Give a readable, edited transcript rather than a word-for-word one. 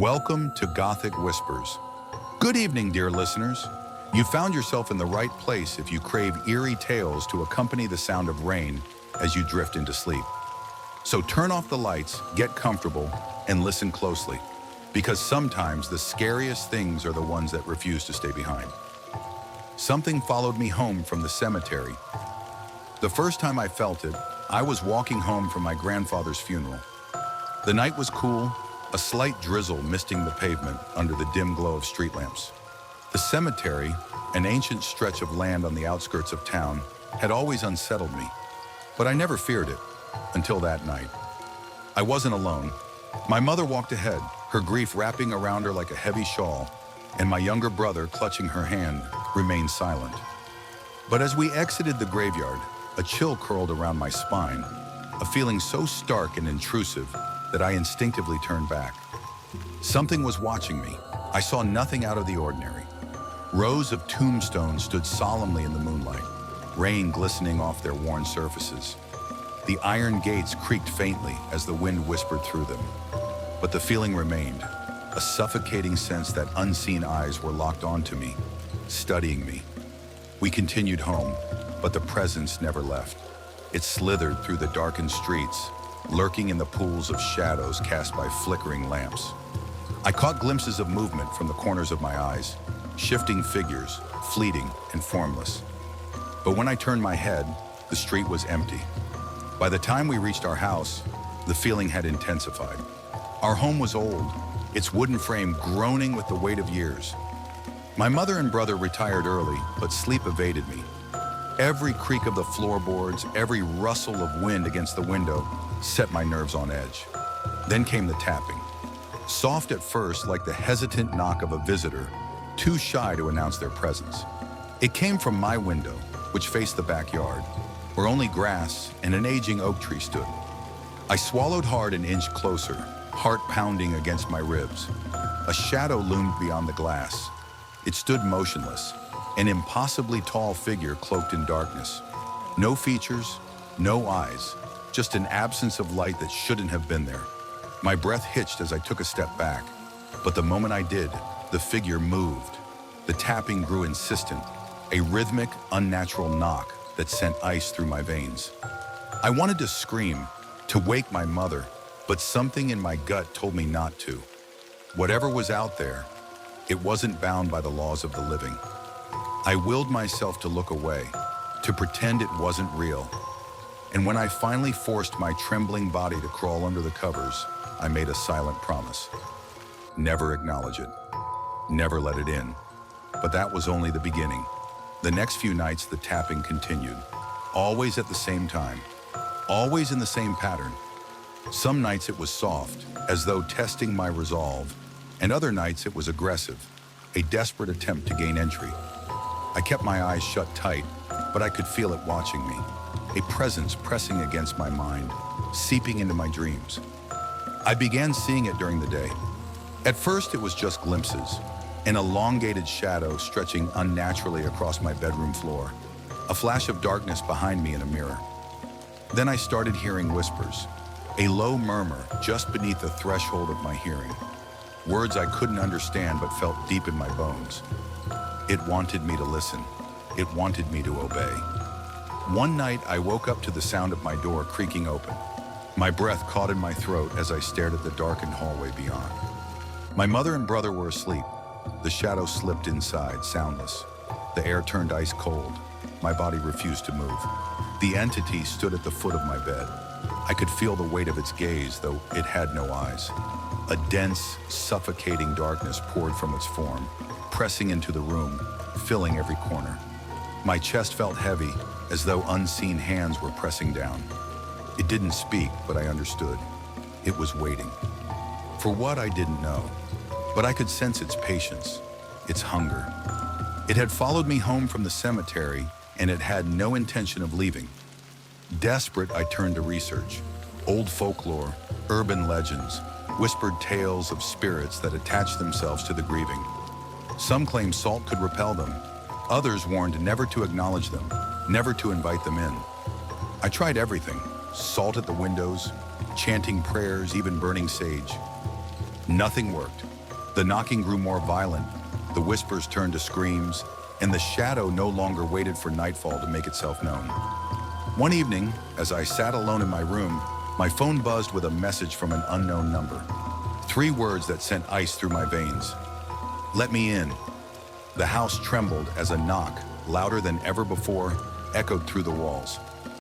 Welcome to Gothic Whispers. Good evening, dear listeners. You found yourself in the right place if you crave eerie tales to accompany the sound of rain as you drift into sleep. So turn off the lights, get comfortable, and listen closely, because sometimes the scariest things are the ones that refuse to stay behind. Something followed me home from the cemetery. The first time I felt it, I was walking home from my grandfather's funeral. The night was cool, a slight drizzle misting the pavement under the dim glow of street lamps. The cemetery, an ancient stretch of land on the outskirts of town, had always unsettled me, but I never feared it until that night. I wasn't alone. My mother walked ahead, her grief wrapping around her like a heavy shawl, and my younger brother, clutching her hand, remained silent. But as we exited the graveyard, a chill curled around my spine, a feeling so stark and intrusive that I instinctively turned back. Something was watching me. I saw nothing out of the ordinary. Rows of tombstones stood solemnly in the moonlight, rain glistening off their worn surfaces. The iron gates creaked faintly as the wind whispered through them. But the feeling remained, a suffocating sense that unseen eyes were locked onto me, studying me. We continued home, but the presence never left. It slithered through the darkened streets, lurking in the pools of shadows cast by flickering lamps. I caught glimpses of movement from the corners of my eyes, shifting figures, fleeting and formless. But when I turned my head, the street was empty. By the time we reached our house, the feeling had intensified. Our home was old, its wooden frame groaning with the weight of years. My mother and brother retired early, but sleep evaded me. Every creak of the floorboards, every rustle of wind against the window set my nerves on edge. Then came the tapping. Soft at first, like the hesitant knock of a visitor, too shy to announce their presence. It came from my window, which faced the backyard, where only grass and an aging oak tree stood. I swallowed hard and inched closer, heart pounding against my ribs. A shadow loomed beyond the glass. It stood motionless, an impossibly tall figure cloaked in darkness. No features, no eyes, just an absence of light that shouldn't have been there. My breath hitched as I took a step back, but the moment I did, the figure moved. The tapping grew insistent, a rhythmic, unnatural knock that sent ice through my veins. I wanted to scream, to wake my mother, but something in my gut told me not to. Whatever was out there, it wasn't bound by the laws of the living. I willed myself to look away, to pretend it wasn't real. And when I finally forced my trembling body to crawl under the covers, I made a silent promise. Never acknowledge it. Never let it in. But that was only the beginning. The next few nights, the tapping continued. Always at the same time. Always in the same pattern. Some nights it was soft, as though testing my resolve. And other nights it was aggressive, a desperate attempt to gain entry. I kept my eyes shut tight, but I could feel it watching me. A presence pressing against my mind, seeping into my dreams. I began seeing it during the day. At first, it was just glimpses, an elongated shadow stretching unnaturally across my bedroom floor, a flash of darkness behind me in a mirror. Then I started hearing whispers, a low murmur just beneath the threshold of my hearing. Words I couldn't understand but felt deep in my bones. It wanted me to listen. It wanted me to obey. One night, I woke up to the sound of my door creaking open. My breath caught in my throat as I stared at the darkened hallway beyond. My mother and brother were asleep. The shadow slipped inside, soundless. The air turned ice cold. My body refused to move. The entity stood at the foot of my bed. I could feel the weight of its gaze, though it had no eyes. A dense, suffocating darkness poured from its form, pressing into the room, filling every corner. My chest felt heavy, as though unseen hands were pressing down. It didn't speak, but I understood. It was waiting. For what, I didn't know, but I could sense its patience, its hunger. It had followed me home from the cemetery, and it had no intention of leaving. Desperate, I turned to research. Old folklore, urban legends, whispered tales of spirits that attached themselves to the grieving. Some claimed salt could repel them. Others warned never to acknowledge them, never to invite them in. I tried everything, salt at the windows, chanting prayers, even burning sage. Nothing worked. The knocking grew more violent, the whispers turned to screams, and the shadow no longer waited for nightfall to make itself known. One evening, as I sat alone in my room, my phone buzzed with a message from an unknown number. 3 words that sent ice through my veins. "Let me in." The house trembled as a knock, louder than ever before, echoed through the walls.